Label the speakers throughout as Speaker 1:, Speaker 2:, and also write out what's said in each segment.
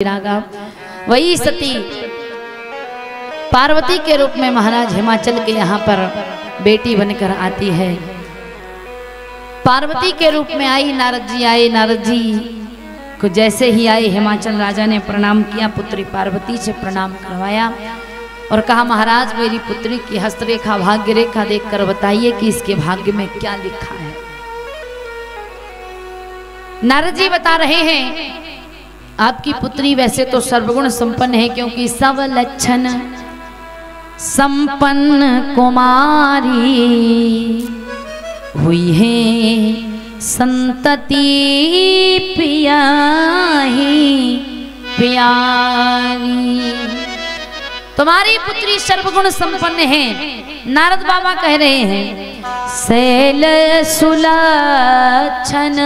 Speaker 1: रागा वही सती पार्वती के रूप में महाराज हिमाचल के यहाँ पर बेटी बनकर आती है। पार्वती के रूप में आई, नारद जी आए। नारद जी को जैसे ही आए हिमाचल राजा ने प्रणाम किया, पुत्री पार्वती से प्रणाम करवाया और कहा महाराज मेरी पुत्री की हस्तरेखा भाग्य रेखा देखकर बताइए कि इसके भाग्य में क्या लिखा है। नारद जी बता रहे हैं आपकी पुत्री वैसे तो सर्वगुण संपन्न है, क्योंकि सब लक्षण संपन्न कुमारी हुई है संतति पियाही प्यारी। तुम्हारी पुत्री सर्वगुण संपन्न है। नारद बाबा कह रहे हैं शैल सुलक्षण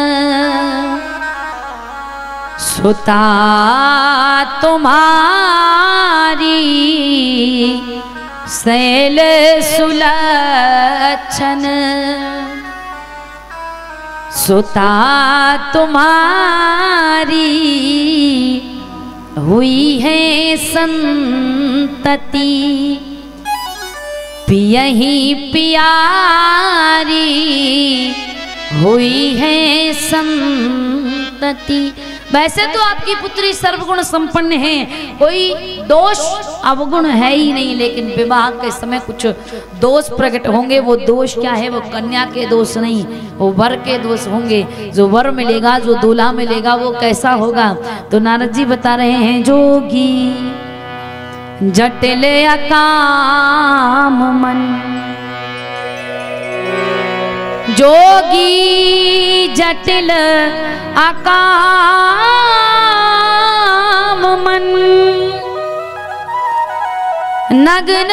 Speaker 1: सुता तुम्हारी, शैल सुलक्षण सुता तुम्हारी हुई है संतति पियही प्यारी हुई है संतति। वैसे तो आपकी पुत्री सर्वगुण संपन्न है, कोई दोष अवगुण है ही नहीं, लेकिन विवाह के समय कुछ दोष प्रकट होंगे। वो दोष क्या है? वो कन्या के दोष नहीं, वो वर के दोष होंगे। जो वर मिलेगा, जो दूल्हा मिलेगा, वो कैसा होगा? तो नारद जी बता रहे हैं जोगी जटिल अकाम मन, जोगी जटिल अकाम मन, नग्न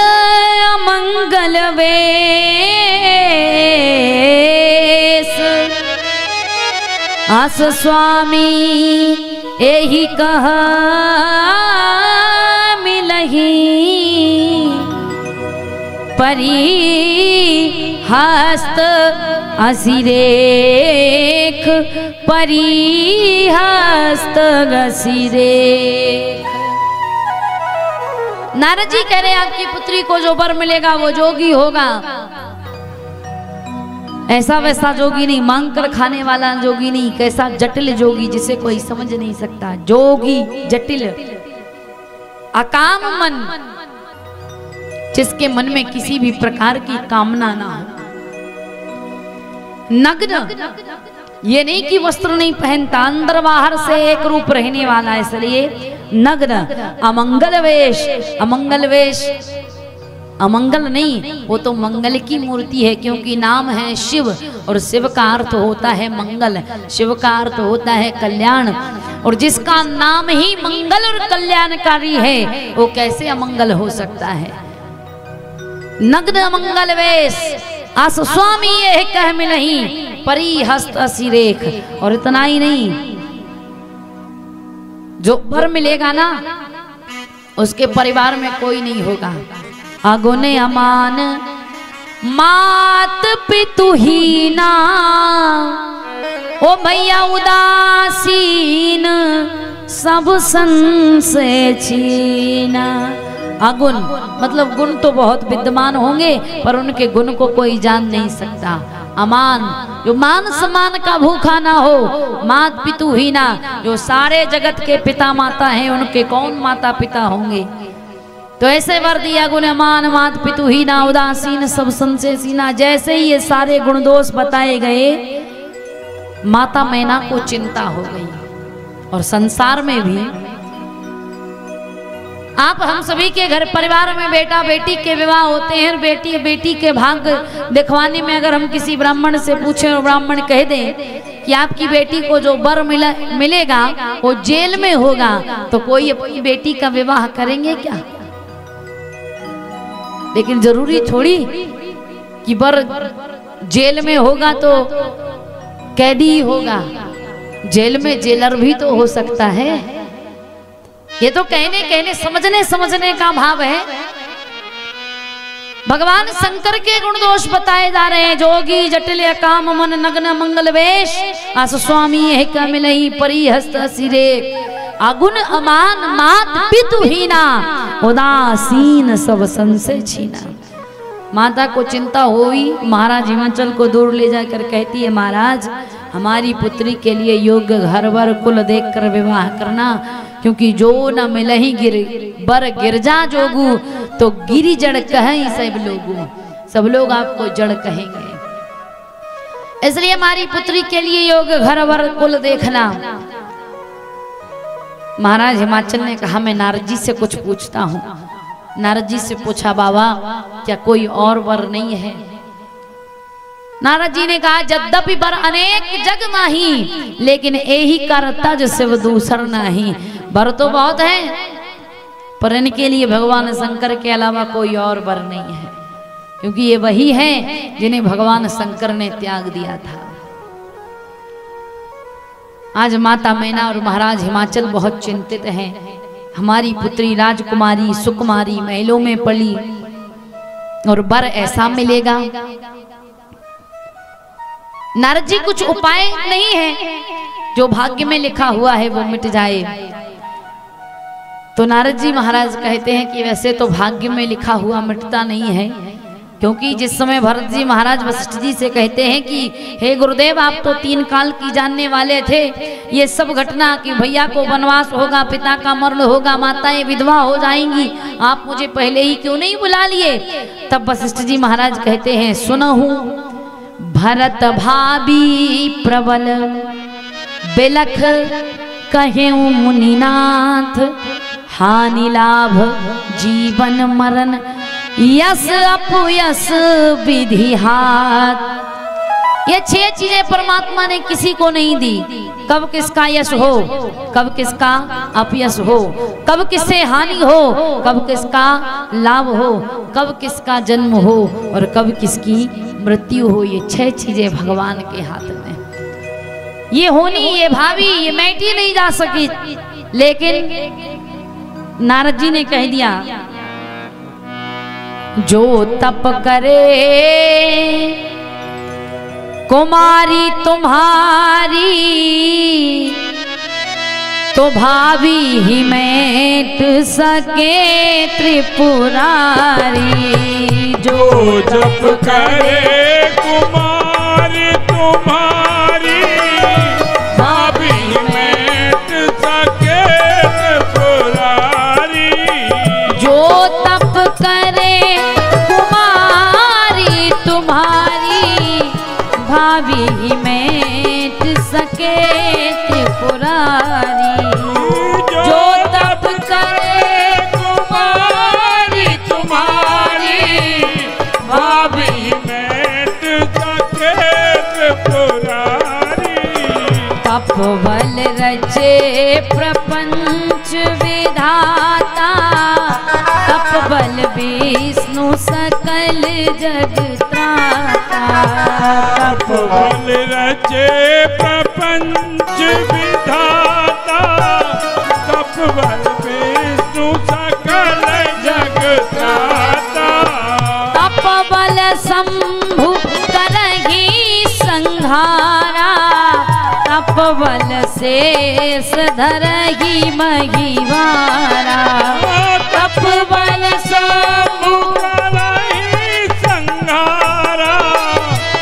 Speaker 1: अमंगल वेश, अस स्वामी एहि कह मिलही, परी हस्त असिरेख, परी हस्त गसिरेख। नारद जी कह रहे हैं आपकी पुत्री को जो वर मिलेगा वो जोगी होगा। ऐसा वैसा जोगी नहीं, मांग कर खाने वाला जोगी नहीं, कैसा जटिल जोगी जिसे कोई समझ नहीं सकता। जोगी जटिल अकाम मन, जिसके मन में किसी भी प्रकार की कामना ना हो। नग्न, ये नहीं कि वस्त्र नहीं पहनता, अंदर बाहर से एक रूप रहने वाला, इसलिए नग्न। अमंगल वेश, अमंगल वेश, अमंगल नहीं, वो तो मंगल की मूर्ति है, क्योंकि नाम है शिव और शिव का अर्थ होता है मंगल, शिव का अर्थ होता है कल्याण। और जिसका नाम ही मंगल और कल्याणकारी है वो कैसे अमंगल हो सकता है? नग्न अमंगल वेश, आस स्वामी ये कह मिलही, परी हस्त असिरेख। और इतना ही नहीं, जो वर मिलेगा ना उसके परिवार में कोई नहीं होगा अगुने अमान, मात पितुहीना, ओ भैया उदासीन, सब संशय छीना। अगुण मतलब गुण तो बहुत विद्यमान होंगे, पर उनके गुण को कोई जान नहीं सकता। अमान, जो मान सम्मान का भूखा ना हो। मात पितुहीना, जो सारे जगत के पिता माता हैं, उनके कौन माता पिता होंगे? तो ऐसे वर दिया गुण अमान, मात पितुहीना, उदासीन, सब संशय सीना। जैसे ही ये सारे गुण दोष बताए गए, माता मैना को चिंता हो गई। और संसार में भी आप हम सभी के घर परिवार में बेटा बेटी के विवाह होते हैं, बेटी बेटी के भाग्य दिखवाने में अगर हम किसी ब्राह्मण से पूछें और ब्राह्मण कह दें कि आपकी बेटी को जो वर मिलेगा वो जेल में होगा, तो कोई अपनी बेटी का विवाह करेंगे क्या? लेकिन जरूरी थोड़ी कि वर जेल में होगा तो कैदी ही होगा, जेल में जेलर भी तो हो सकता है। ये तो कहने समझने समझने का भाव है। भगवान शंकर के गुण दोष बताए जा रहे हैं। जोगी जटिल काम मन नग्न मंगल वेश, आस स्वामी है मिलई परी हस्त सिरे। अगुण अमान मात पितु हीना, उदासीन सब संशय छीना। माता को चिंता हुई, महाराज हिमाचल को दूर ले जाकर कहती है, महाराज हमारी पुत्री के लिए योग्य घर वर कुल देखकर विवाह करना, क्योंकि जो न मिलही गिर बर गिरजा जोगू, तो गिरी जड़ कहें सब लोगू, सब लोग आपको जड़ कहेंगे, इसलिए हमारी पुत्री के लिए योग्य घर वर कुल देखना। महाराज हिमाचल ने कहा, मैं नारद जी से कुछ पूछता हूँ। नारद जी से पूछा, बाबा क्या कोई और वर नहीं है? नारद जी ने कहा, यद्यपि वर अनेक जग माही, लेकिन यही कर तज शिव दूसर नहीं। वर तो बहुत है, पर इनके लिए भगवान शंकर के अलावा कोई और वर नहीं है, क्योंकि ये वही है जिन्हें भगवान शंकर ने त्याग दिया था। आज माता मैना और महाराज हिमाचल बहुत चिंतित हैं। हमारी पुत्री राजकुमारी सुकुमारी महलों में पली और वर ऐसा मिलेगा। नारद जी कुछ उपाय नहीं है, जो भाग्य में लिखा हुआ है वो मिट जाए। तो नारद जी महाराज कहते हैं कि वैसे तो भाग्य में लिखा हुआ मिटता नहीं है, क्योंकि जिस समय भरत जी महाराज वशिष्ठ जी से कहते हैं कि हे गुरुदेव आप तो 3 काल की जानने वाले थे, ये सब घटना कि भैया को वनवास होगा, पिता का मरण होगा, माताएं विधवा हो जाएंगी, आप मुझे पहले ही क्यों नहीं बुला लिए? तब वशिष्ठ जी महाराज कहते हैं, सुनहु भरत भाभी प्रबल बिलख कहें मुनिनाथ, हानि लाभ जीवन मरण यस अपयस विधि हाथ। ये 6 चीजें परमात्मा ने किसी को नहीं दी। कब किसका यश हो, कब किसका अपयश हो, कब किससे हानि हो, कब किसका लाभ हो, कब किसका जन्म हो और कब किसकी मृत्यु हो। ये 6 चीजें भगवान के हाथ में। ये होनी, ये भावी, ये मैटी नहीं जा सकी। लेकिन नारद जी ने कह दिया, जो तप करे कुमारी तुम्हारी, तो भावी ही मेट सके त्रिपुरारी।
Speaker 2: जो जप करे कुमारी तुम्हारी, भावी ही मेट सके त्रिपुरारी।
Speaker 1: जो तप करे कुमारी तुम्हारी, भावी ही मेट सके त्रिपुरारी। जो तप करे
Speaker 2: कुमारी तुम्हारी, भावी ही मेट सके त्रिपुरारी।
Speaker 1: तप बल रचे प्रपंच विधाता, तप बल विष्णु सकल जग त्राता।
Speaker 2: तप बल रचे प्रपंच विधाता, तप बल विष्णु सकल जग त्राता।
Speaker 1: तप बल शंभु करहि संहारा, तप बल शेष धरहि महिवारा। तप बल
Speaker 2: शंभु करहि संहारा,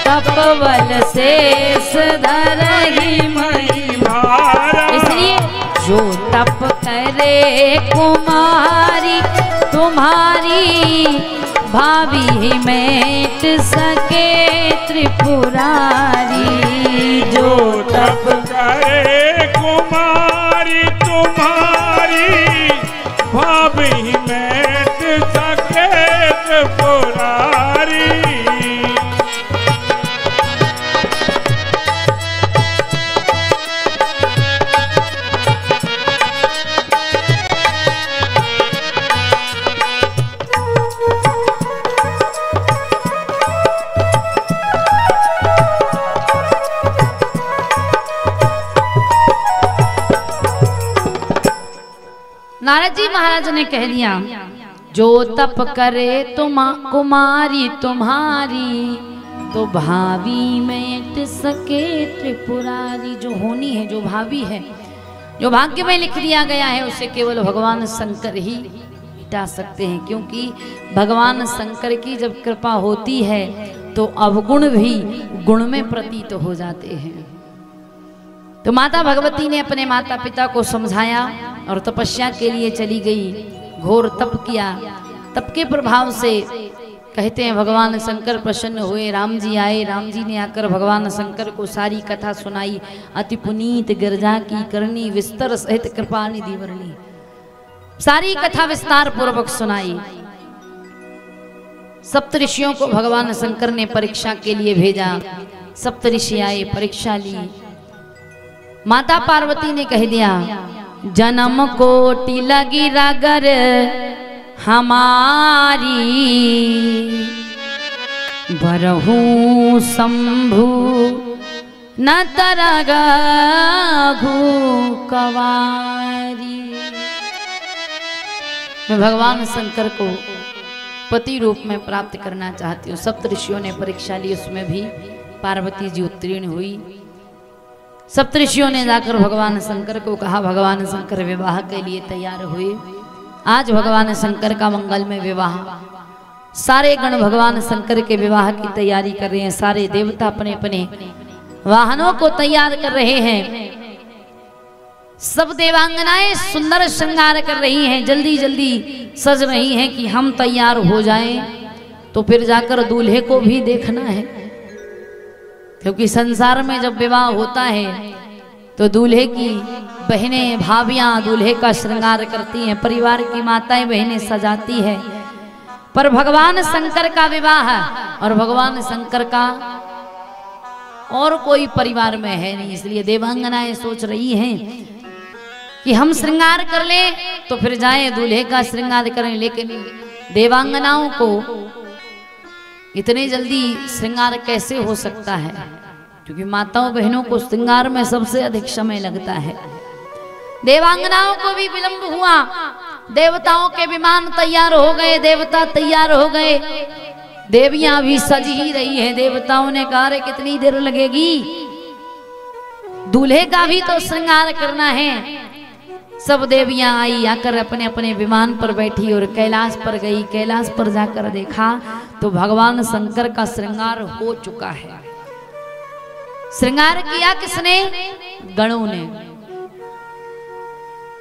Speaker 1: तप बल शेष धरहि महिवारा। इसलिए जो तप करे कुमारी तुम्हारी, भावी ही मेट सके त्रिपुरारी।
Speaker 2: जो तप करे कुमारी तुम्हारी, भावी ही मेट सके त्रिपुरारी।
Speaker 1: नारद जी महाराज ने कह दिया, जो तप करे कुमारी तुम्हारी, तो भावी मेट सके त्रिपुरारी। जो होनी है, जो भावी है, जो भाग्य में लिख दिया गया है उसे केवल भगवान शंकर ही मिटा सकते हैं, क्योंकि भगवान शंकर की जब कृपा होती है तो अवगुण भी गुण में प्रतीत हो जाते हैं। तो माता भगवती ने अपने माता पिता को समझाया और तपस्या के लिए चली गई, घोर तप किया। तप के प्रभाव से कहते हैं भगवान शंकर प्रसन्न हुए, राम जी आए, राम जी ने आकर भगवान शंकर को सारी कथा सुनाई। अति पुनीत गिरजा की करनी विस्तर सहित कृपा निधि वर्णी, सारी कथा विस्तार पूर्वक सुनाई। सप्तऋषियों को भगवान शंकर ने परीक्षा के लिए भेजा। सप्तऋषि आए, परीक्षा ली। माता पार्वती ने कह दिया, जन्म कोटि लगी रगर हमारी, बरहू शंभु न तरगा कवारी। मैं भगवान शंकर को पति रूप में प्राप्त करना चाहती हूँ। सप्तऋषियों ने परीक्षा ली, उसमें भी पार्वती जी उत्तीर्ण हुई। सप्तऋषियों ने जाकर भगवान शंकर को कहा, भगवान शंकर विवाह के लिए तैयार हुए। आज भगवान शंकर का मंगल में विवाह, सारे गण भगवान शंकर के विवाह की तैयारी कर रहे हैं। सारे देवता अपने अपने वाहनों को तैयार कर रहे हैं। सब देवांगनाएं सुंदर श्रृंगार कर रही हैं, जल्दी जल्दी सज रही हैं कि हम तैयार हो जाएं तो फिर जाकर दूल्हे को भी देखना है। क्योंकि संसार में जब विवाह होता है तो दूल्हे की बहनें भाभियां दूल्हे का श्रृंगार करती हैं, परिवार की माताएं बहनें सजाती है। पर भगवान शंकर का विवाह और भगवान शंकर का और कोई परिवार में है नहीं, इसलिए देवांगनाएं सोच रही हैं कि हम श्रृंगार कर लें तो फिर जाएं दूल्हे का श्रृंगार करें। लेकिन देवांगनाओं को इतने जल्दी श्रृंगार कैसे हो सकता है, क्योंकि माताओं बहनों को श्रृंगार में सबसे अधिक समय लगता है। देवांगनाओं को भी विलंब हुआ। देवताओं के विमान तैयार हो गए, देवता तैयार हो गए, देवियां भी सज ही रही हैं। देवताओं ने कहा, रे कितनी देर लगेगी, दूल्हे का भी तो श्रृंगार करना है। सब देवियां आई, आकर अपने अपने विमान पर बैठी और कैलाश पर गई। कैलाश पर जाकर देखा तो भगवान शंकर का श्रृंगार हो चुका है। श्रृंगार किया किसने? गणों ने।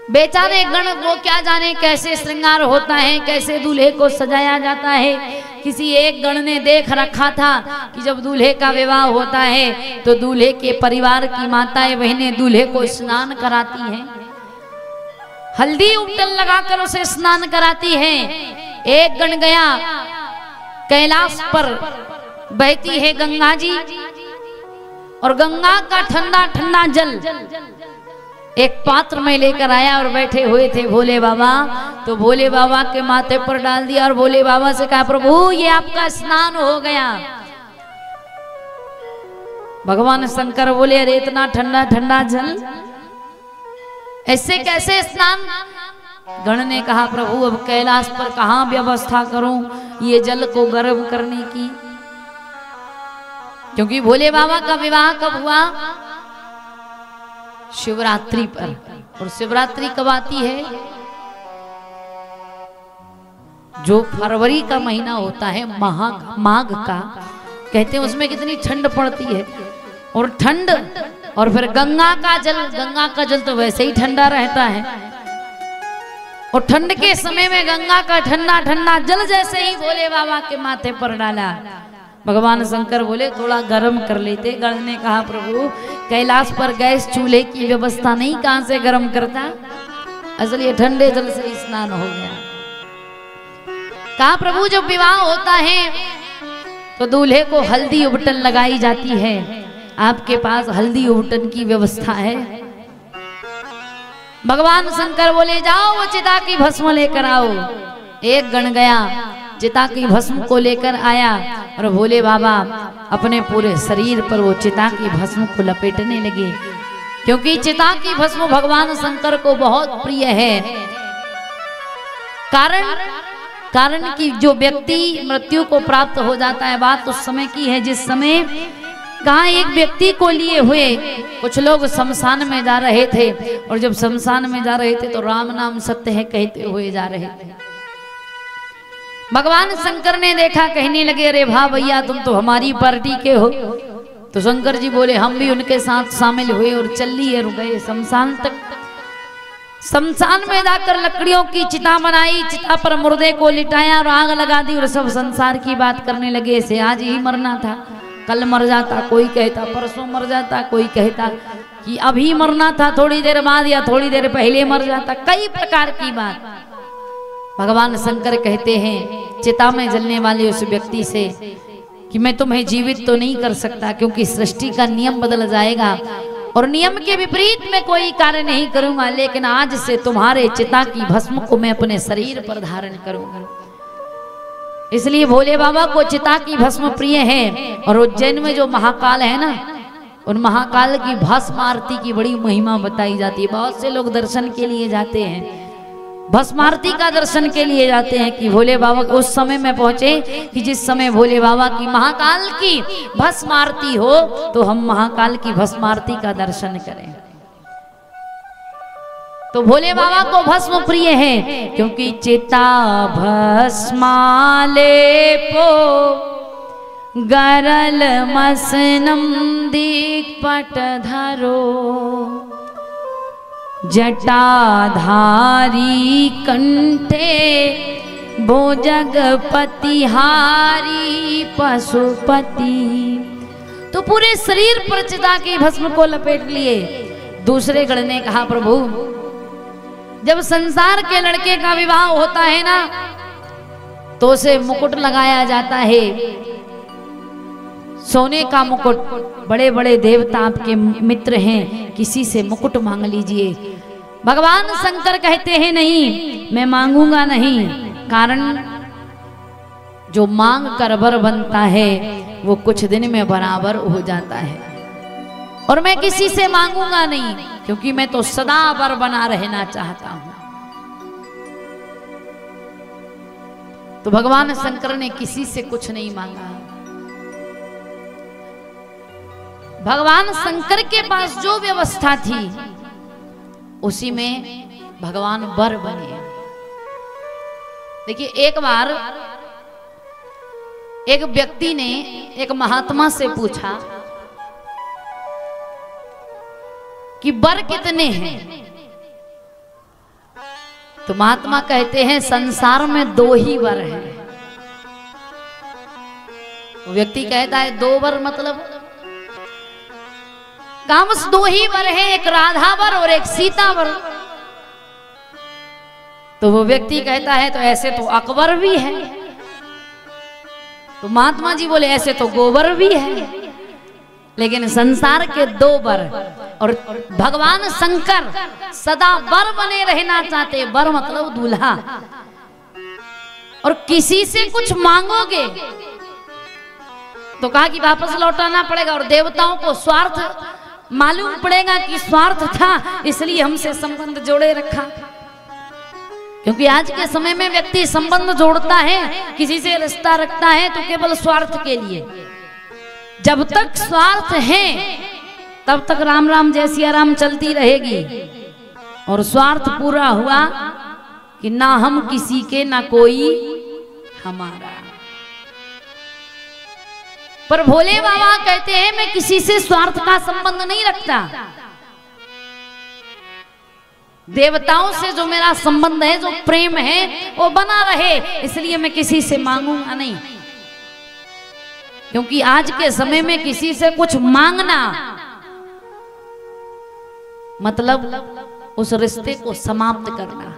Speaker 1: बेचारे गण वो क्या जाने कैसे श्रृंगार होता है, कैसे दूल्हे को सजाया जाता है। किसी एक गण ने देख रखा था कि जब दूल्हे का विवाह होता है तो दूल्हे के परिवार की माताएं बहनें दूल्हे को स्नान कराती हैं, हल्दी उबटन लगाकर उसे स्नान कराती हैं। एक गण गया, कैलाश पर बहती है गंगा जी और गंगा का ठंडा ठंडा जल एक पात्र में लेकर आया और बैठे हुए थे भोले बाबा। तो भोले बाबा के माथे पर डाल दिया और भोले बाबा से कहा, प्रभु ये आपका स्नान हो गया। भगवान शंकर बोले, अरे इतना ठंडा ठंडा जल ऐसे कैसे स्नान? गण ने कहा, प्रभु अब कैलाश पर कहाँ व्यवस्था करूं ये जल को गर्म करने की, क्योंकि भोले बाबा का विवाह कब हुआ? शिवरात्रि पर। और शिवरात्रि कब आती है? जो फरवरी का महीना होता है, माघ का, कहते हैं उसमें कितनी ठंड पड़ती है। और ठंड और फिर गंगा का जल तो वैसे ही ठंडा रहता है। और ठंड के समय में गंगा का ठंडा ठंडा जल जैसे ही भोले बाबा के माथे पर डाला, भगवान शंकर बोले थोड़ा गर्म कर लेते। गण ने कहा, प्रभु कैलाश पर गैस चूल्हे की व्यवस्था नहीं, कहां से गर्म करता, असल ये ठंडे जल से स्नान हो गया। कहा, प्रभु जब विवाह होता है तो दूल्हे को हल्दी उबटन लगाई जाती है, आपके पास हल्दी उबटन की व्यवस्था है? भगवान शंकर बोले, जाओ वो चिता की भस्म लेकर आओ। एक गण गया, चिता की भस्म को लेकर आया और भोले बाबा अपने पूरे शरीर पर वो चिता की भस्म को लपेटने लगे, क्योंकि चिता की भस्म भगवान शंकर को बहुत प्रिय है। कारण कि जो व्यक्ति मृत्यु को प्राप्त हो जाता है, बात उस समय की है जिस समय कहा एक व्यक्ति को लिए हुए कुछ लोग शमशान में जा रहे थे, और जब शमशान में जा रहे थे तो राम नाम सत्य है कहते हुए जा रहे थे। भगवान शंकर ने देखा, कहने लगे अरे वाह भैया तुम तो हमारी पार्टी के हो। तो शंकर जी बोले हम भी उनके साथ शामिल हुए और चल लिए और गए शमशान तक। शमशान में जाकर लकड़ियों की चिता बनाई, चिता पर मुर्दे को लिटाया और आग लगा दी, और सब संसार की बात करने लगे। ऐसे आज ही मरना था, कल मर जाता, कोई कहता परसों मर जाता, कोई कहता कि अभी मरना था थोड़ी देर बाद या थोड़ी देर पहले मर जाता, कई प्रकार की बात। भगवान शंकर कहते हैं चिता में जलने वाले उस व्यक्ति से कि मैं तुम्हें जीवित तो नहीं कर सकता, क्योंकि सृष्टि का नियम बदल जाएगा और नियम के विपरीत मैं कोई कार्य नहीं करूंगा, लेकिन आज से तुम्हारे चिता की भस्म को मैं अपने शरीर पर धारण करूंगा। इसलिए भोले बाबा को चिता की भस्म प्रिय है। और उज्जैन में जो महाकाल है ना, उन महाकाल की भस्म आरती की बड़ी महिमा बताई जाती है। बहुत से लोग दर्शन के लिए जाते हैं, भस्म आरती का दर्शन के लिए जाते हैं कि भोले बाबा उस समय में पहुंचे कि जिस समय भोले बाबा की महाकाल की भस्म आरती हो, तो हम महाकाल की भस्म आरती का दर्शन करें। तो भोले बाबा को भस्म प्रिय है, क्योंकि चिता भस्माले पो गरल मसनम दीपट धरो, जटाधारी कंठे भोजगपति हारी पशुपति। तो पूरे शरीर पर चिता की भस्म को लपेट लिए। दूसरे गण ने कहा प्रभु जब संसार के लड़के का विवाह होता है ना, तो उसे मुकुट लगाया जाता है, सोने का मुकुट। बड़े बड़े देवता आपके मित्र हैं, किसी से मुकुट मांग लीजिए। भगवान शंकर कहते हैं नहीं, मैं मांगूंगा नहीं, कारण जो मांग कर वर बनता है वो कुछ दिन में बराबर हो जाता है, और मैं किसी से मांगूंगा नहीं, क्योंकि मैं तो सदा वर बना रहना चाहता हूं। तो भगवान शंकर ने किसी से कुछ नहीं मांगा। भगवान शंकर के पास जो व्यवस्था थी उसी में भगवान वर बने। देखिए एक बार एक व्यक्ति ने एक महात्मा से पूछा कि वर कितने हैं? तो महात्मा कहते हैं संसार में 2 ही वर हैं। वो व्यक्ति कहता है 2 वर मतलब? कहा बस 2 ही वर है, एक राधा वर और एक सीता वर। तो वो व्यक्ति कहता है तो ऐसे तो अकबर भी है। तो महात्मा जी बोले ऐसे तो गोबर भी है, लेकिन संसार के 2 वर। और भगवान शंकर सदा वर बने रहना चाहते। वर मतलब दूल्हा। और किसी से कुछ मांगोगे तो कहा कि वापस लौटाना पड़ेगा, और देवताओं को स्वार्थ मालूम पड़ेगा कि स्वार्थ था, इसलिए हमसे संबंध जोड़े रखा। क्योंकि आज के समय में व्यक्ति संबंध जोड़ता है, किसी से रिश्ता रखता है तो केवल स्वार्थ के लिए। जब तक स्वार्थ है तब तक राम राम जय सिया राम चलती रहेगी, और स्वार्थ पूरा हुआ कि ना हम किसी के ना कोई हमारा। पर भोले बाबा कहते हैं मैं किसी से स्वार्थ का संबंध नहीं रखता। देवताओं से जो मेरा संबंध है, जो प्रेम है, वो बना रहे, इसलिए मैं किसी से मांगूंगा नहीं। क्योंकि आज के समय में किसी से कुछ मांगना मतलब उस रिश्ते को समाप्त करना।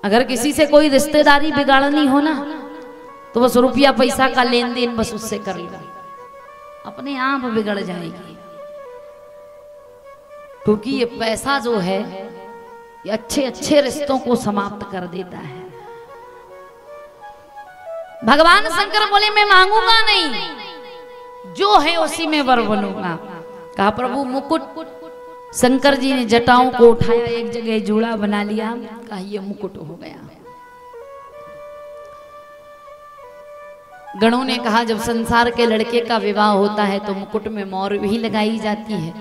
Speaker 1: अगर किसी से कोई रिश्तेदारी बिगाड़नी हो ना, तो बस रुपया पैसा का लेन देन बस उससे कर लो, अपने आप बिगड़ जाएगी। क्योंकि ये पैसा जो है ये अच्छे अच्छे रिश्तों को समाप्त कर देता है। भगवान शंकर बोले मैं मांगूंगा नहीं, जो है उसी में वर बनूंगा। कहा प्रभु मुकुट। शंकर जी ने जटाओं को उठाया, एक जगह जूड़ा बना लिया, कहा ये मुकुट हो गया। गणों ने कहा जब संसार के लड़के का विवाह होता है तो मुकुट में मोर भी लगाई जाती है।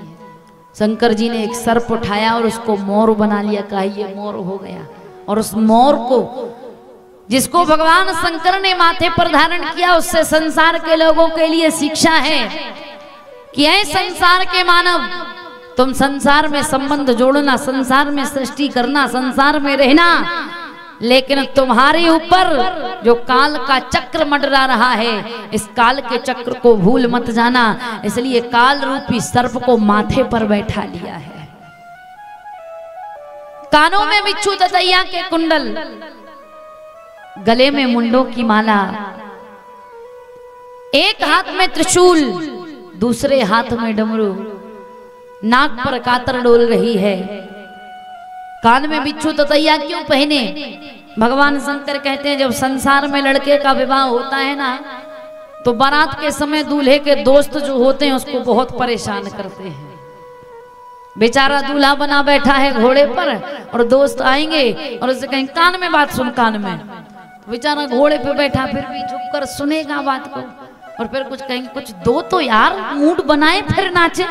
Speaker 1: शंकर जी ने एक सर्प उठाया और उसको मोर बना लिया, कहा ये मोर हो गया। और उस मोर को जिसको भगवान शंकर ने माथे पर धारण किया, उससे संसार के लोगों के लिए शिक्षा है कि ऐ संसार के मानव, तुम संसार में संबंध जोड़ना, संसार में सृष्टि करना, संसार में रहना, लेकिन तुम्हारे ऊपर जो काल का चक्र मंडरा रहा है, इस काल के चक्र को भूल मत जाना। इसलिए काल रूपी सर्प को माथे पर बैठा लिया है। कानों में बिच्छू दतैया के कुंडल, गले में मुंडों की माला, एक हाथ में त्रिशूल, दूसरे हाथ में डमरू, नाक पर कातर डोल रही है। कान में बिच्छू दतैया क्यों पहने? भगवान शंकर कहते हैं जब संसार में लड़के का विवाह होता है ना, तो बारात के समय दूल्हे के दोस्त जो होते हैं उसको बहुत परेशान करते हैं। बेचारा दूल्हा बना बैठा है घोड़े पर और दोस्त आएंगे और उससे कहेंगे कान में बात सुन, कान में। बेचारा घोड़े पे बैठा फिर भी झुककर सुनेगा बात को, और फिर कुछ कहेंगे कुछ दो तो यार, मूड बनाए फिर नाचे।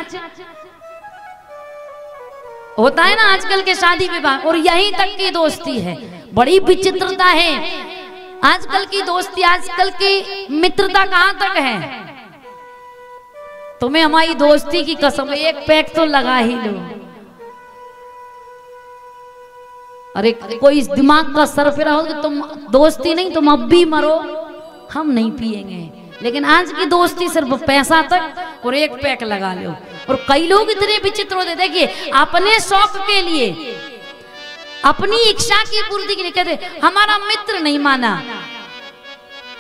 Speaker 1: होता है ना आजकल के शादी विवाह, और यहीं तक की दोस्ती है। बड़ी विचित्रता है आजकल की दोस्ती, आजकल की मित्रता कहां तक है। तुम्हें हमारी दोस्ती की कसम, एक पैक तो लगा ही लो। अरे कोई दिमाग का सरफिरा हो कि तुम दोस्ती नहीं, तुम अब भी मरो, हम नहीं पिएंगे। लेकिन आज की दोस्ती सिर्फ पैसा तक और एक पैक लगा लो। और कई लोग इतने विचित्र होते, देखिए अपने शौक के लिए, अपनी इच्छा की पूर्ति के लिए कहते हमारा मित्र नहीं माना,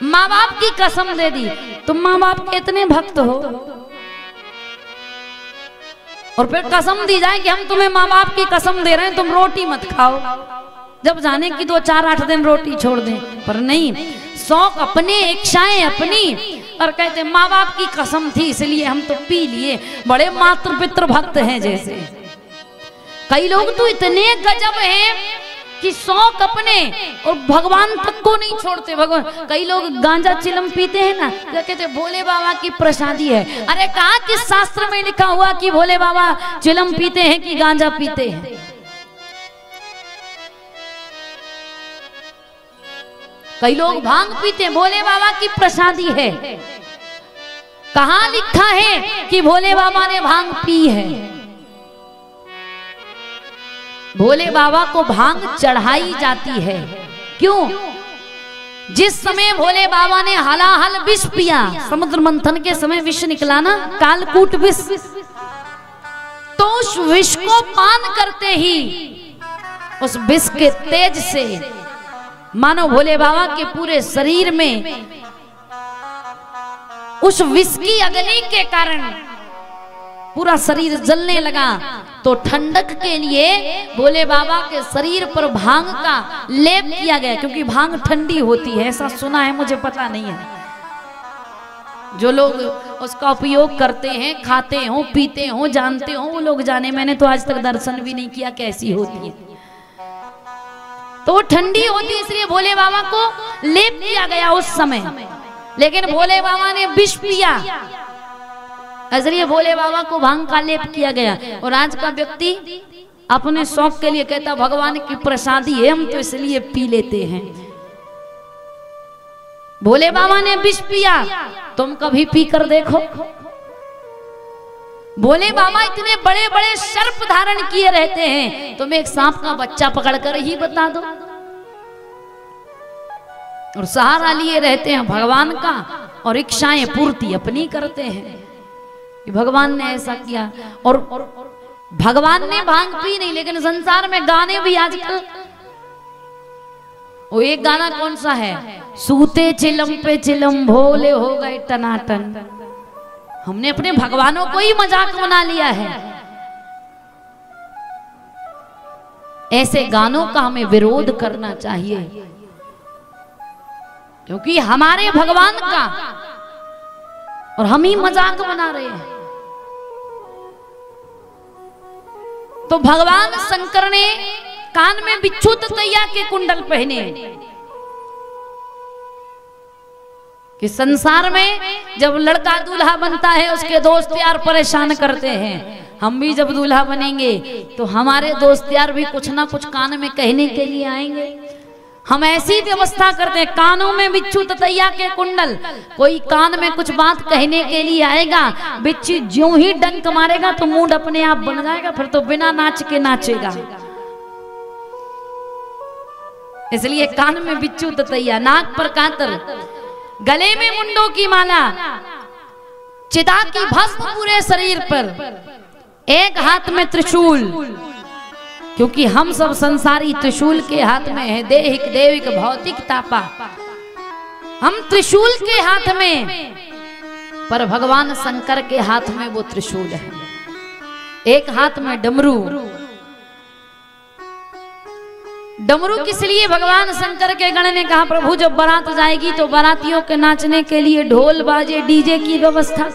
Speaker 1: माँ बाप की कसम दे दी। तुम माँ बाप के इतने भक्त हो, और फिर कसम दी जाए कि हम तुम्हें माँ बाप की कसम दे रहे हैं, तुम रोटी मत खाओ, जब जाने की 2-4-8 दिन रोटी छोड़ दें। पर नहीं, शौक अपने, इच्छाएं अपनी, और कहते माँ बाप की कसम थी इसलिए हम तो पी लिए। बड़े मातृ पितृ भक्त हैं जैसे। कई लोग तो इतने गजब हैं कि शौक अपने और भगवान तक को नहीं छोड़ते। भगवान, कई लोग गांजा चिलम पीते हैं ना, क्या कहते भोले बाबा की प्रसादी है। अरे कहा कि शास्त्र में लिखा हुआ कि भोले बाबा चिलम पीते हैं कि गांजा पीते हैं? कई लोग भांग पीते हैं, भोले बाबा की प्रसादी है। कहां लिखा है कि भोले बाबा ने भांग पी है? भोले बाबा को भांग चढ़ाई जाती है। क्यों? जिस समय भोले बाबा ने हलाहल विष पिया, समुद्र मंथन के समय विष निकला ना, कालकूट विष, तो उस विष को पान करते ही उस विष के तेज से मानो भोले बाबा के पूरे शरीर में उस विष की अग्नि के कारण पूरा शरीर जलने लगा। तो ठंडक के लिए भोले बाबा के शरीर पर भांग का लेप किया गया, क्योंकि भांग ठंडी होती है, ऐसा सुना है, मुझे पता नहीं है। जो लोग उसका उपयोग करते हैं, खाते हो, पीते हो, जानते हो, वो लोग जाने। मैंने तो आज तक दर्शन भी नहीं किया कैसी होती है। तो वो ठंडी होती है इसलिए भोले बाबा को लेप किया गया उस समय। लेकिन भोले बाबा ने विष पिया, इसलिए भोले बाबा को भांग का लेप किया गया। और आज का व्यक्ति अपने शौक के लिए कहता भगवान की प्रसादी है, हम तो इसलिए पी लेते हैं। भोले बाबा ने विष पिया, तुम कभी पी कर देखो। भोले बाबा इतने बड़े बड़े सर्प धारण किए रहते हैं, तुम एक सांप का बच्चा पकड़कर ही बता दो। और सहारा लिए रहते हैं भगवान का, और इच्छाएं पूर्ति अपनी करते हैं कि भगवान ने ऐसा किया। और भगवान ने भांग पी नहीं, लेकिन संसार में गाने भी आजकल, वो एक गाना कौन सा है, सूते चिलम पे चिलम भोले हो गए टनाटन। हमने अपने भगवानों को ही मजाक बना लिया है। ऐसे गानों का हमें विरोध करना चाहिए, क्योंकि हमारे भगवान का और हम ही मजाक बना रहे हैं। तो भगवान शंकर ने कान में बिच्छू दतैया के कुंडल पहने इस संसार में जब लड़का दूल्हा बनता है उसके दोस्त यार परेशान करते हैं। हम भी जब दूल्हा बनेंगे तो हमारे दोस्त यार भी कुछ ना कुछ कान में कहने के लिए आएंगे। हम ऐसी व्यवस्था करते हैं, कानों में बिच्छू ततैया के कुंडल, कोई कान में कुछ बात कहने के लिए आएगा, बिच्छू ज्यों ही डंक मारेगा तो मूड अपने आप बन जाएगा, फिर तो बिना नाच के नाचेगा। इसलिए कान में बिच्छू ततैया, नाक पर कातर, गले में मुंडों की माला, चिता की भस्म पूरे शरीर पर, एक हाथ में त्रिशूल, क्योंकि हम सब संसारी त्रिशूल के हाथ में है। देहिक देविक भौतिक तापा, हम त्रिशूल के हाथ में, पर भगवान शंकर के हाथ में वो त्रिशूल है। एक हाथ में डमरू, डमरू किस लिए? भगवान शंकर के गण ने कहा प्रभु जब बारात जाएगी तो बारातियों के नाचने के लिए ढोल बाजे डीजे की व्यवस्था।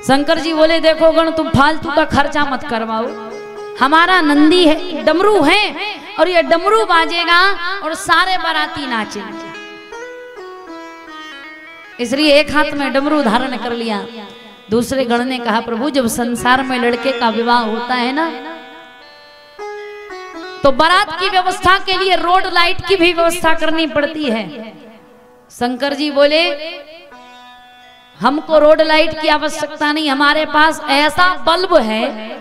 Speaker 1: शंकर जी बोले देखो गण तुम फालतू का खर्चा मत करवाओ, हमारा नंदी है, डमरू है, और ये डमरू बाजेगा और सारे बाराती नाचेंगे। इसलिए एक हाथ में डमरू धारण कर लिया। दूसरे गण ने कहा प्रभु जब संसार में लड़के का विवाह होता है ना तो बारात की व्यवस्था के लिए रोड लाइट की भी व्यवस्था करनी पड़ती है। शंकर जी बोले हमको रोड लाइट की आवश्यकता नहीं, हमारे पास ऐसा बल्ब है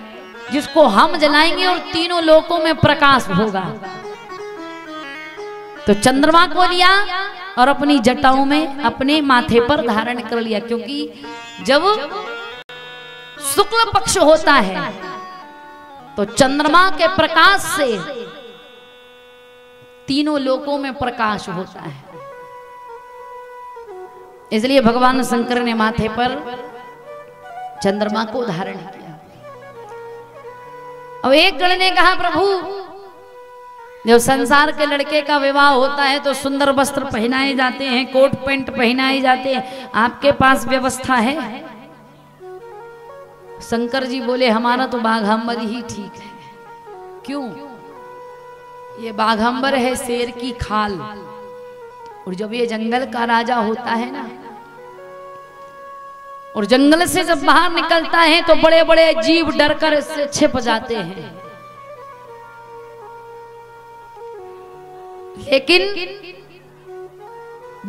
Speaker 1: जिसको हम जलाएंगे और तीनों लोकों में प्रकाश होगा। तो चंद्रमा को लिया और अपनी जटाओं में अपने माथे पर धारण कर लिया, क्योंकि जब शुक्ल पक्ष होता है तो चंद्रमा के प्रकाश से तीनों लोकों में प्रकाश होता है। इसलिए भगवान शंकर ने माथे पर चंद्रमा को धारण किया। अब एक गण ने कहा प्रभु जब संसार के लड़के का विवाह होता है तो सुंदर वस्त्र पहनाए जाते हैं, कोट पैंट पहनाए जाते हैं, आपके पास व्यवस्था है? शंकर जी बोले हमारा तो बाघंबर ही ठीक है। क्यों? ये बाघंबर है शेर की खाल, और जब ये जंगल का राजा होता है ना और जंगल से जब बाहर निकलता है तो बड़े बड़े जीव डरकर इससे छिप जाते हैं, लेकिन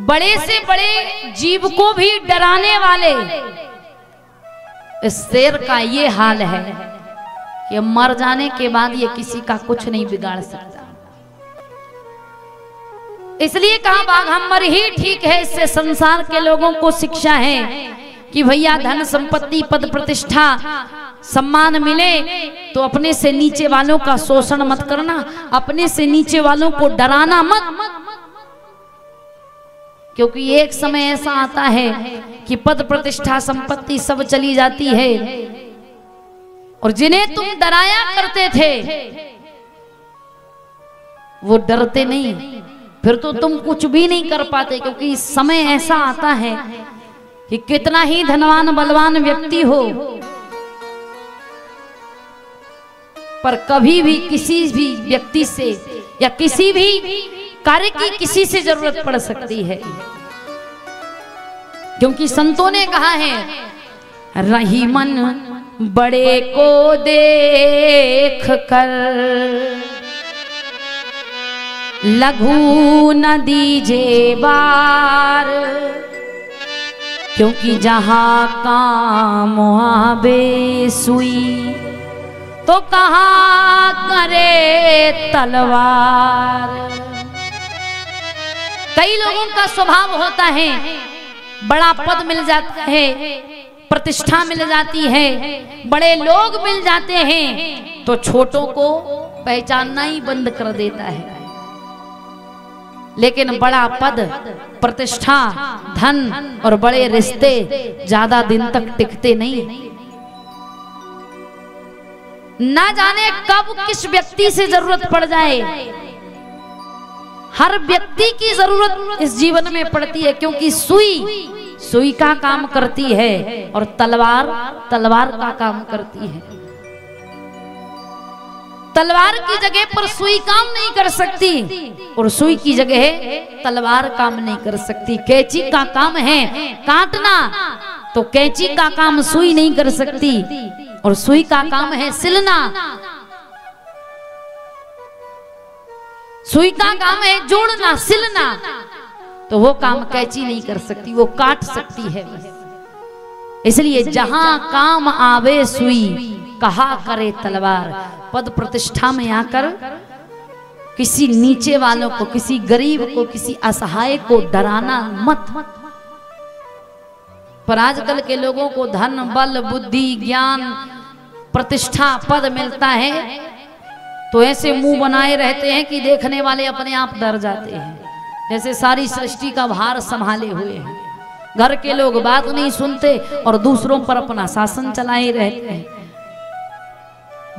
Speaker 1: बड़े से बड़े जीव को भी डराने वाले इस शेर का ये हाल है कि मर जाने के बाद ये किसी का कुछ नहीं बिगाड़ सकता। इसलिए कहा बाघंबर ही ठीक है। इससे संसार के लोगों को शिक्षा है कि भैया धन संपत्ति पद प्रतिष्ठा सम्मान मिले तो अपने से नीचे वालों का शोषण मत करना, अपने से नीचे वालों को डराना मत, क्योंकि एक समय ऐसा आता है कि पद प्रतिष्ठा संपत्ति सब चली जाती है और जिन्हें तुम डराया करते थे वो डरते नहीं, फिर तो तुम कुछ भी नहीं कर पाते। क्योंकि समय ऐसा आता है कि कितना ही धनवान बलवान व्यक्ति हो पर कभी भी किसी भी व्यक्ति से या किसी भी कार्य की किसी से जरूरत पड़ सकती है। क्योंकि संतों ने कहा है रही मन बड़े को देख कर लघु न दीजे बार, क्योंकि जहां काम आवे सुई तो कहाँ करे तलवार। कई लोगों का स्वभाव होता है बड़ा पद मिल जाता है, प्रतिष्ठा मिल जाती है, बड़े लोग मिल जाते हैं तो छोटों को पहचानना ही बंद कर देता है। लेकिन बड़ा पद प्रतिष्ठा धन और बड़े रिश्ते ज्यादा दिन तक टिकते नहीं। ना जाने कब किस व्यक्ति से जरूरत पड़ जाए। हर व्यक्ति की जरूरत इस जीवन में पड़ती है, क्योंकि सुई सुई का काम करती है और तलवार तलवार का काम करती है। तलवार की जगह पर सुई काम नहीं कर सकती और सुई की जगह तलवार काम नहीं कर सकती। कैंची का काम है काटना, तो कैंची का काम सुई नहीं कर सकती और सुई का काम है सिलना। सुई का काम है जोड़ना सिलना, तो वो काम कैंची नहीं कर सकती, वो काट सकती है। इसलिए जहां काम आवे सुई कहा करे तलवार। पद प्रतिष्ठा में आकर किसी नीचे वालों को, किसी गरीब को, किसी असहाय को डराना मत। पर आजकल के लोगों को धन बल बुद्धि ज्ञान प्रतिष्ठा पद मिलता है तो ऐसे मुंह बनाए रहते हैं कि देखने वाले अपने आप डर जाते हैं, जैसे सारी सृष्टि का भार संभाले हुए हैं। घर के लोग बात नहीं सुनते और दूसरों पर अपना शासन चलाए रहते हैं।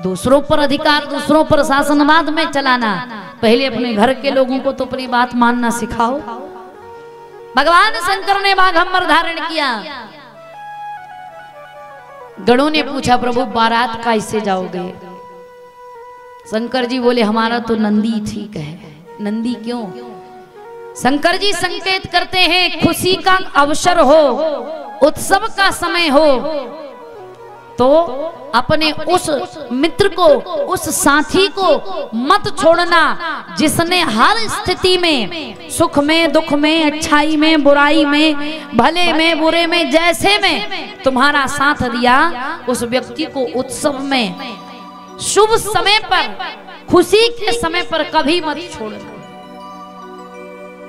Speaker 1: दूसरों पर अधिकार, दूसरों पर शासनवाद में चलाना। पहले अपने घर के लोगों को तो अपनी बात मानना सिखाओ। भगवान शंकर ने बाघंबर धारण किया। गणों ने पूछा प्रभु बारात कैसे जाओगे? शंकर जी बोले हमारा तो नंदी ठीक है। नंदी क्यों? शंकर जी संकेत करते हैं खुशी का अवसर हो, उत्सव का समय हो तो अपने उस मित्र को, उस साथी को मत छोड़ना जिसने हर स्थिति में, सुख में दुख में, अच्छाई में बुराई में, भले में बुरे में, जैसे में तुम्हारा साथ दिया। उस व्यक्ति को उत्सव में, शुभ समय पर, खुशी के समय पर कभी मत छोड़ना।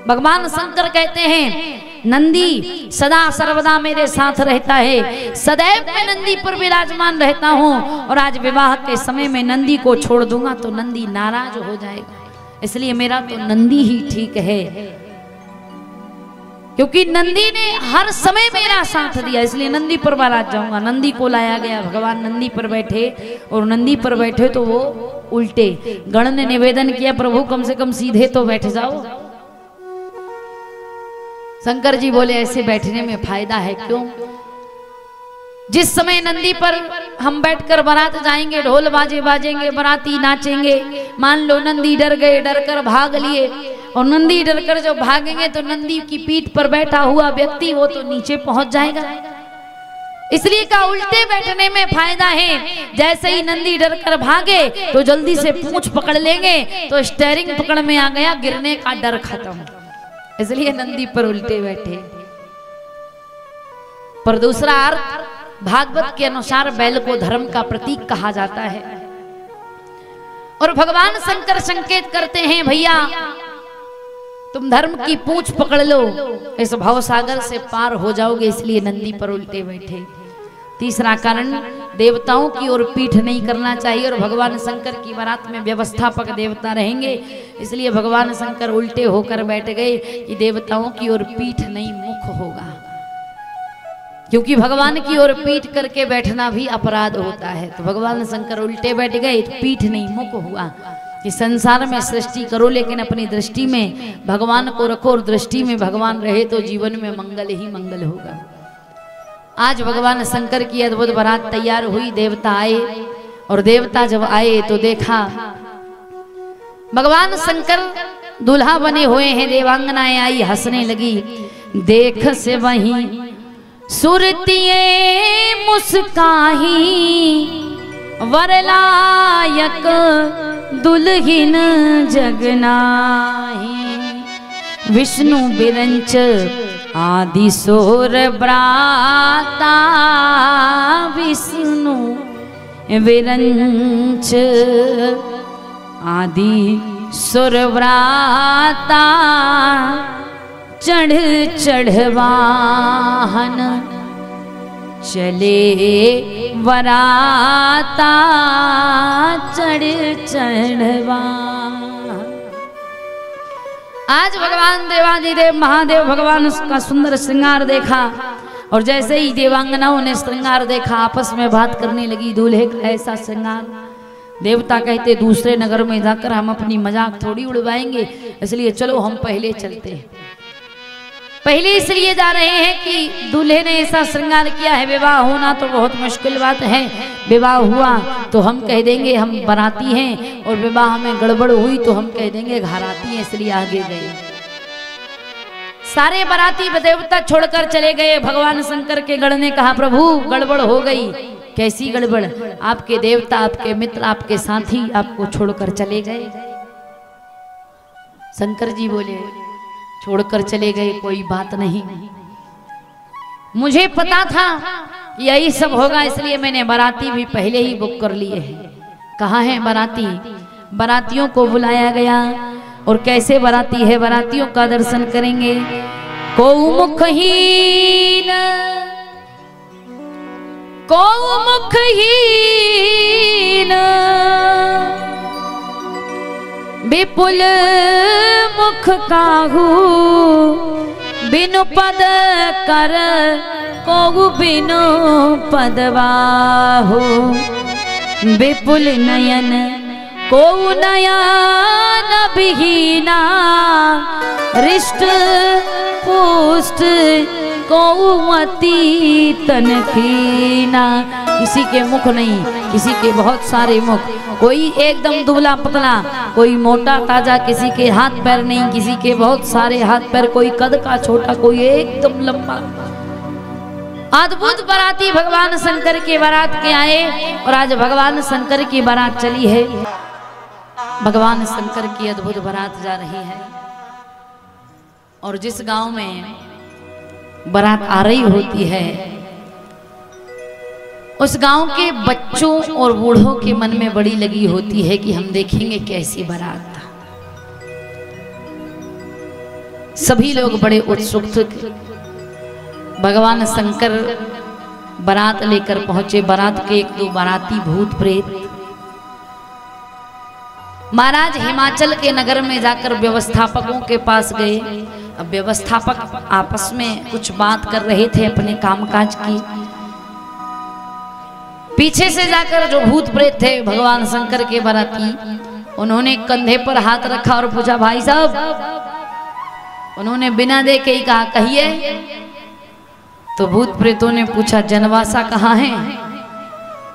Speaker 1: भगवान शंकर कहते हैं नंदी सदा सर्वदा मेरे साथ रहता है, सदैव मैं नंदी पर विराजमान रहता हूँ और आज विवाह के समय में नंदी को छोड़ दूंगा तो नंदी नाराज हो जाएगा, इसलिए मेरा तो नंदी ही ठीक है। क्योंकि नंदी ने हर समय मेरा साथ दिया, इसलिए नंदी पर बारात जाऊंगा। नंदी को लाया गया, भगवान नंदी पर बैठे और नंदी पर बैठे तो वो उल्टे। गण ने निवेदन किया प्रभु कम से कम सीधे तो बैठ जाओ। शंकर जी बोले ऐसे बैठने में फायदा है क्यों? जिस समय नंदी पर हम बैठकर बारात जाएंगे, ढोल बाजे बाजेंगे, बाराती नाचेंगे, मान लो नंदी डर गए, डर कर भाग लिए और नंदी डर कर जब भागेंगे तो नंदी की पीठ पर बैठा हुआ व्यक्ति वो तो नीचे पहुंच जाएगा। इसलिए का उल्टे बैठने में फायदा है। जैसे ही नंदी डर कर भागे तो जल्दी से पूंछ पकड़ लेंगे तो स्टीयरिंग पकड़ में आ गया, गिरने का डर खत्म। इसलिए नंदी पर उल्टे बैठे। पर दूसरा अर्थ भागवत के अनुसार बैल को धर्म का प्रतीक कहा जाता है और भगवान शंकर संकेत करते हैं भैया तुम धर्म की पूंछ पकड़ लो, इस भवसागर से पार हो जाओगे, इसलिए नंदी पर उल्टे बैठे। तीसरा कारण देवताओं की ओर पीठ नहीं करना चाहिए और भगवान शंकर की बारात में व्यवस्थापक देवता रहेंगे, इसलिए भगवान शंकर उल्टे होकर बैठ गए कि देवताओं की ओर पीठ नहीं मुख होगा। क्योंकि भगवान की ओर पीठ करके बैठना भी अपराध होता है, तो भगवान शंकर उल्टे बैठ गए तो पीठ नहीं मुख हुआ। कि संसार में सृष्टि करो लेकिन अपनी दृष्टि में भगवान को रखो और दृष्टि में भगवान रहे तो जीवन में मंगल ही मंगल होगा। आज भगवान शंकर की अद्भुत बारात तैयार हुई, देवता आए और देवता जब आए तो देखा भगवान शंकर दूल्हा बने हुए हैं, देवांगनाएं आई हंसने लगी। देख से वहीं सुरतिये मुस्काही, वरलायक दुल्हिन जगनाही। विष्णु बिरंच आदि सोर ब्राता, विष्णु विरंच आदि सुर ब्राता। चढ़ चढ़वाहन चले वराता, चढ़ चढ़वाहन। आज भगवान देवादिदेव महादेव भगवान का सुंदर श्रृंगार देखा और जैसे ही देवांगनाओं ने श्रृंगार देखा आपस में बात करने लगी, दूल्हे का ऐसा श्रृंगार। देवता कहते दूसरे नगर में जाकर हम अपनी मजाक थोड़ी उड़वाएंगे, इसलिए चलो हम पहले चलते हैं। पहले इसलिए जा रहे हैं कि दूल्हे ने ऐसा श्रृंगार किया है, विवाह होना तो बहुत मुश्किल बात है। विवाह हुआ तो हम कह देंगे हम बाराती हैं, और विवाह में गड़बड़ हुई तो हम कह देंगे घराती हैं, इसलिए आगे गए। सारे बाराती देवता छोड़कर चले गए। भगवान शंकर के गढ़ ने कहा प्रभु गड़बड़ हो गई। कैसी गड़बड़? आपके देवता, आपके मित्र, आपके साथी आपको छोड़कर चले गए। शंकर जी बोले छोड़कर चले गए कोई बात नहीं, मुझे पता था यही सब होगा, इसलिए मैंने बाराती भी पहले ही बुक कर लिए हैं। कहाँ है बाराती? बारातियों को बुलाया गया। और कैसे बाराती है, बारातियों का दर्शन करेंगे। को मुखहीन, को मुखहीन, विपुल मुख काहू, बिनु पद कर को बिनु पदवाहु। विपुल नयन को नयन विहीना, रिष्ट पुष्ट को अति तनखीना। किसी के मुख नहीं, किसी के बहुत सारे मुख, कोई एकदम दुबला पतला, कोई मोटा ताजा, किसी के हाथ पैर नहीं, किसी के बहुत सारे हाथ पैर, कोई कद का छोटा, कोई एकदम लंबा। अद्भुत बाराती भगवान शंकर के बारात के आए, और आज भगवान शंकर की बारात चली है। भगवान शंकर की अद्भुत बारात जा रही है। और जिस गांव में बारात आ रही होती है, उस गांव के बच्चों और बूढ़ों के मन में बड़ी लगी होती है कि हम देखेंगे कैसी बारात। सभी लोग बड़े उत्सुक थे। भगवान शंकर बारात लेकर पहुंचे। बारात के एक दो बाराती भूत प्रेत महाराज हिमाचल के नगर में जाकर व्यवस्थापकों के पास गए। अब व्यवस्थापक आपस में कुछ बात कर रहे थे अपने कामकाज की। पीछे से जाकर जो भूत प्रेत थे भगवान शंकर के बाराती, उन्होंने कंधे पर हाथ रखा और पूछा भाई साहब। उन्होंने बिना देखे ही कहा कहिए। तो भूत प्रेतों ने पूछा जनवासा कहाँ है?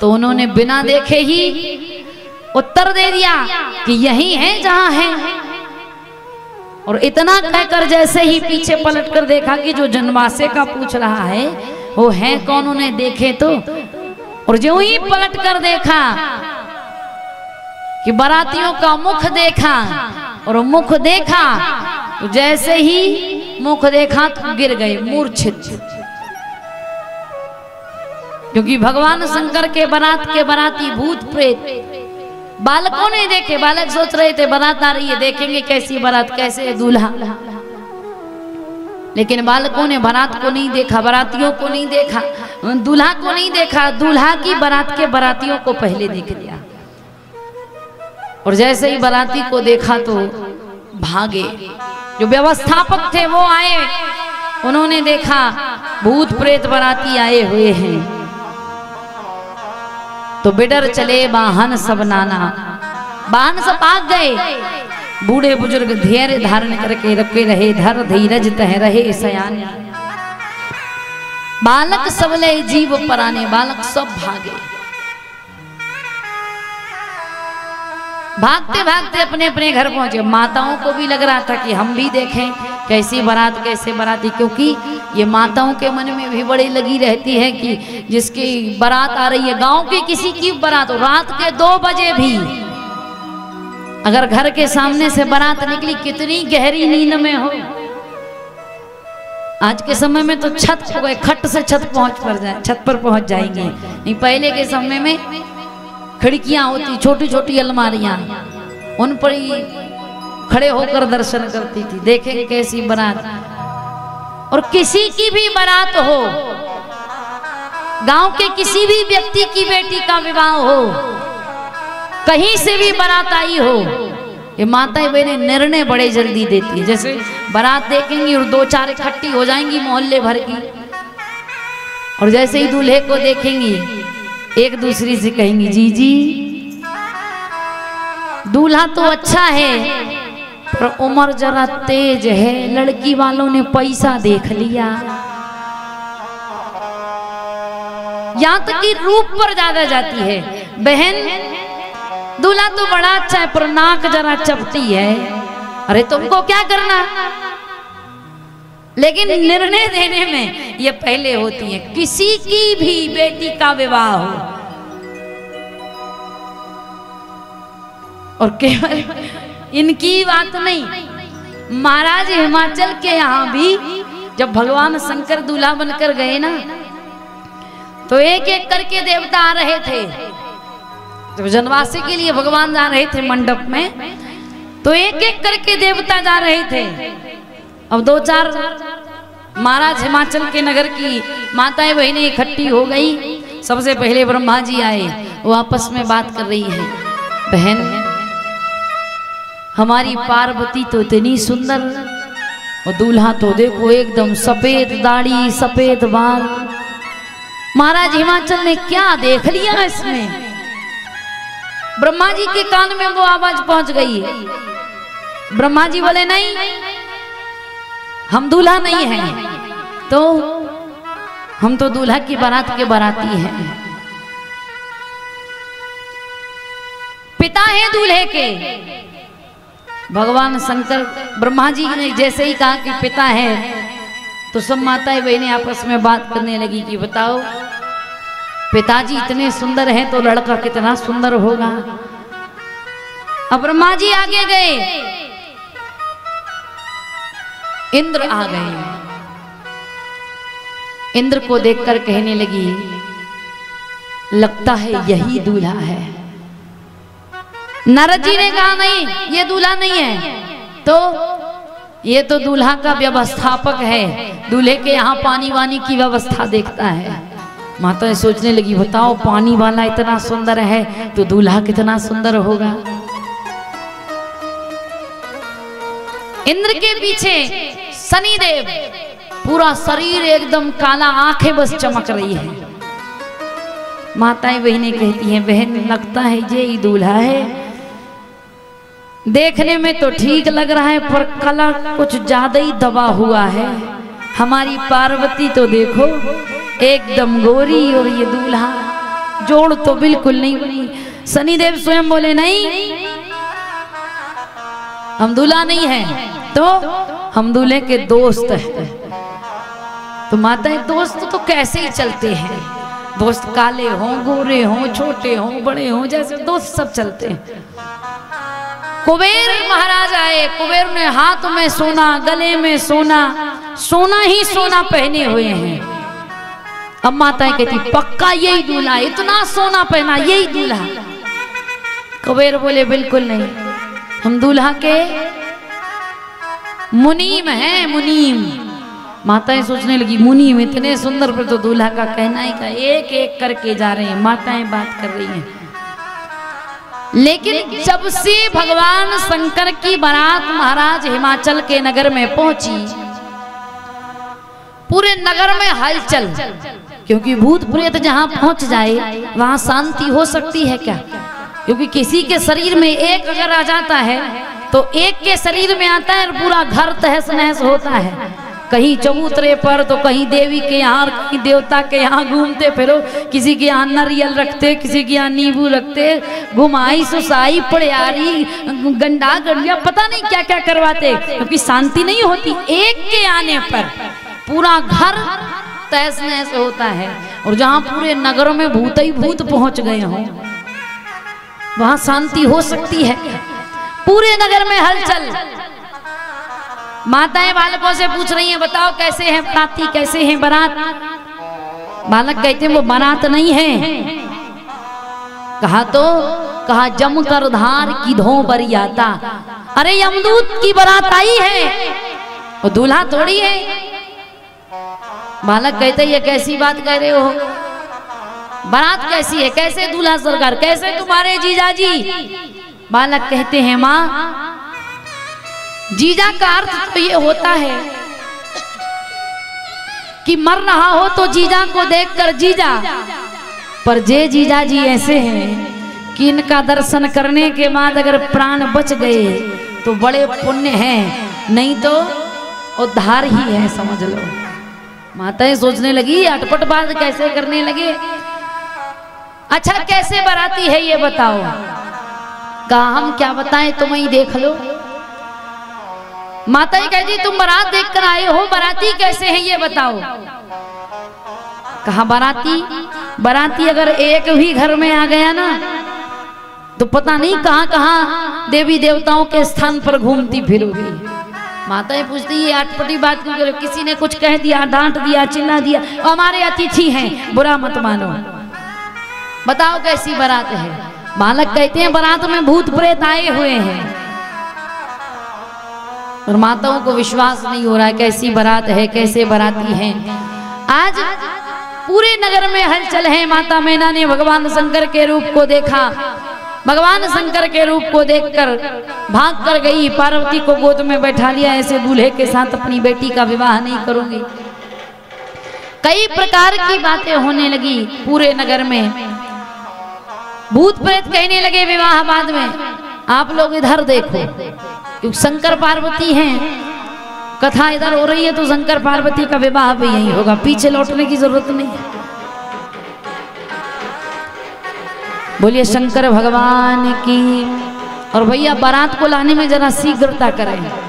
Speaker 1: तो उन्होंने बिना देखे ही उत्तर दे दिया कि यही है जहां है। और इतना कहकर जैसे ही पीछे पलटकर देखा कि जो जनवासे का पूछ रहा है वो है कौन, उन्हें देखे तो। और जो ही पलटकर देखा कि बारातियों का मुख देखा, और मुख देखा तो जैसे ही मुख देखा तो गिर गए मूर्छित। क्योंकि भगवान शंकर के बारात के बाराती भूत प्रेत बालकों ने देखे। बालक सोच रहे थे बारात आ रही है, देखेंगे कैसी बारात, कैसे दूल्हा। लेकिन बालकों ने बारात को नहीं देखा, बारातियों को नहीं देखा, दूल्हा को नहीं देखा। दूल्हा की बारात के बारातियों को पहले देख लिया। और जैसे ही बाराती को देखा तो भागे। जो व्यवस्थापक थे वो आए, उन्होंने देखा भूत प्रेत बाराती आए हुए हैं। तो बिडर चले वाहन सब नाना, वाहन सब भाग गए। बूढ़े बुजुर्ग धैर्य धारण करके रखे रहे, धर धीरज तह रहे सयान। बालक सबले जीव पराने, बालक सब भागे। भागते भागते अपने अपने घर पहुंचे। माताओं को भी लग रहा था कि हम भी देखें कैसी बारात, कैसे बाराती। क्योंकि ये माताओं के मन में भी बड़ी लगी रहती है कि जिसकी बारात आ रही है, गांव की किसी की बारात हो, रात के 2 बजे भी अगर घर के सामने से बारात निकली, कितनी गहरी नींद में हो। आज के समय में तो छत हो गए, खट से छत पर पहुंच जाएंगे। नहीं, पहले के समय में खिड़कियां होती, छोटी छोटी अलमारियां, उन पर ही खड़े होकर दर्शन करती थी। देखें कैसी बारात। और किसी की भी बारात हो, गांव के किसी भी व्यक्ति की बेटी का विवाह हो, कहीं से भी बारात आई हो, ये माताएं बहनें निर्णय बड़े जल्दी देती है। जैसे बारात देखेंगी और 2-4 इकट्ठी हो जाएंगी मोहल्ले भर की, और जैसे ही दूल्हे को देखेंगी एक दूसरी से कहेंगी जी जी दूल्हा तो अच्छा है, पर उम्र जरा तेज है, लड़की वालों ने पैसा देख लिया, यहाँ तक कि रूप पर ज्यादा जाती है। बहन दूल्हा तो बड़ा अच्छा है पर नाक जरा चपटी है, अरे तुमको क्या करना। लेकिन निर्णय देने में ये पहले होती है। किसी की भी बेटी का विवाह हो और केवल इनकी बात नहीं, महाराज हिमाचल के यहाँ भी जब भगवान शंकर दूल्हा बनकर गए ना, तो एक एक करके देवता आ रहे थे। जब जनवासी के लिए भगवान जा रहे थे मंडप में, तो एक एक करके देवता जा रहे थे। अब 2-4 महाराज हिमाचल के नगर की माताएं बहनें इकट्ठी हो गई। सबसे पहले ब्रह्मा जी आए, वो आपस में बात कर रही है, बहन हमारी पार्वती तो इतनी सुंदर, और दूल्हा तो देखो एकदम सफेद दाढ़ी सफेद बाल। महाराज हिमाचल ने क्या देख लिया इसमें। ब्रह्मा जी के कान में वो आवाज पहुंच गई है। ब्रह्मा जी बोले नहीं, हम दूल्हा नहीं हैं, तो हम तो दूल्हा की बारात के बाराती हैं। पिता है दूल्हे के। भगवान शंकर ब्रह्मा जी ने जैसे ही कहा कि पिता है, तो सब माताएं बहनें आपस में बात करने लगी कि बताओ पिताजी इतने सुंदर हैं तो लड़का कितना सुंदर होगा। अब ब्रह्मा जी आगे गए, इंद्र आ गए। इंद्र को देखकर कहने लगी, लगता है यही दूल्हा है। नारद जी ने कहा नहीं, ये दूल्हा नहीं है, तो ये तो दूल्हा का व्यवस्थापक है, दूल्हे के यहाँ पानी वानी की व्यवस्था देखता है। माता सोचने लगी, बताओ पानी वाला इतना सुंदर है तो दूल्हा कितना सुंदर होगा। इंद्र के पीछे शनिदेव, पूरा शरीर एकदम काला, आंखें बस चमक रही है। माताएं बहनें कहती हैं, बहन लगता है ये ही दूल्हा है। देखने में तो ठीक लग रहा है पर कला कुछ ज्यादा ही दबा हुआ है। हमारी पार्वती तो देखो एकदम गोरी, और ये दूल्हा जोड़ तो बिल्कुल नहीं बनी। शनिदेव स्वयं बोले नहीं, हम दूल्हा नहीं हैं, तो हम दूल्हे के दोस्त हैं। तो माताएं दोस्त तो कैसे ही चलते हैं, दोस्त काले हों गोरे हों छोटे हों बड़े हों, जैसे दोस्त सब चलते हैं। कुबेर महाराज आए, कुबेर ने हाथ में सोना, गले में सोना, सोना ही सोना पहने हुए हैं। अब माताएं कहती पक्का यही दूल्हा, इतना सोना पहना यही दूल्हा। कुबेर बोले बिल्कुल नहीं, हम दूल्हा के मुनीम हैं, मुनीम। माताएं सोचने लगी, मुनीम इतने सुंदर, पर तो दूल्हा का कहना ही का। एक एक करके जा रहे हैं, माताएं बात कर रही हैं। लेकिन जब से भगवान शंकर की बारात महाराज हिमाचल के नगर में पहुंची, पूरे नगर में हलचल, क्योंकि भूत प्रेत जहां पहुंच जाए वहां शांति हो सकती है क्या? क्योंकि किसी के शरीर में एक अगर आ जाता है तो एक के शरीर में आता है और पूरा घर तहस नहस होता है। कहीं चबूतरे पर तो कहीं देवी के यहाँ, कहीं देवता के यहाँ घूमते फिरो, किसी के यहाँ नारियल रखते, किसी के यहाँ नींबू रखते, घुमाई सुसाई पड़ियारी गंडा गंडिया पता नहीं क्या क्या करवाते, क्योंकि शांति नहीं होती। एक के आने पर पूरा घर तहस नहस होता है। और जहाँ पूरे नगर में भूत ही भूत पहुंच गए हों वहां शांति हो सकती है? पूरे नगर में हलचल। माताएं बालकों से पूछ रही हैं, बताओ कैसे हैं बाराती, कैसे हैं बारात? बालक कहते हैं वो बारात नहीं है। कहा जमकर धार की धो बरियाता। अरे यमदूत की बारात आई है, वो दूल्हा थोड़ी है। बालक कहते ये कैसी बात कह रहे हो, बारात कैसी है, कैसे दूल्हा सरकार, कैसे तुम्हारे जीजाजी? बालक कहते हैं माँ, जीजा का अर्थ तो ये होता है कि मर रहा हो तो जीजा को देखकर जीजा, पर जे जीजा जी ऐसे हैं कि इनका दर्शन करने के बाद अगर प्राण बच गए तो बड़े पुण्य हैं, नहीं तो उद्धार ही है समझ लो। माताएं सोचने लगी, अटपट बात कैसे करने लगे। अच्छा कैसे बाराती है ये बताओ। कहा हम क्या बताएं, तुम ही देख लो। माताएं कहती तुम बारात देखकर आए हो, बाराती कैसे है ये बताओ। कहा बाराती अगर एक भी घर में आ गया ना तो पता नहीं कहां कहां देवी देवताओं के स्थान पर घूमती फिरोगी। माताएं पूछती ये अटपटी बात क्यों करे, किसी ने कुछ कह दिया, डांट दिया, चिल्ला दिया, हमारे अतिथि हैं, बुरा मत मानो, बताओ कैसी बारात है। बालक कहते हैं बारात में भूत प्रेत आए हुए हैं, और माताओं को विश्वास नहीं हो रहा है कैसी बारात है, कैसे बाराती हैं। आज पूरे नगर में हलचल है। माता मैना ने भगवान शंकर के रूप को देखा, भगवान शंकर के रूप को देखकर भाग कर गई, पार्वती को गोद में बैठा लिया, ऐसे दूल्हे के साथ अपनी बेटी का विवाह नहीं करूंगी। कई प्रकार की बातें होने लगी पूरे नगर में। भूत प्रेत कहने लगे विवाह बाद में, आप लोग इधर देखो, क्योंकि शंकर पार्वती हैं, कथा इधर हो रही है तो शंकर पार्वती का विवाह भी यही होगा, पीछे लौटने की जरूरत नहीं। बोलिए शंकर भगवान की। और भैया बारात को लाने में जरा शीघ्रता करें।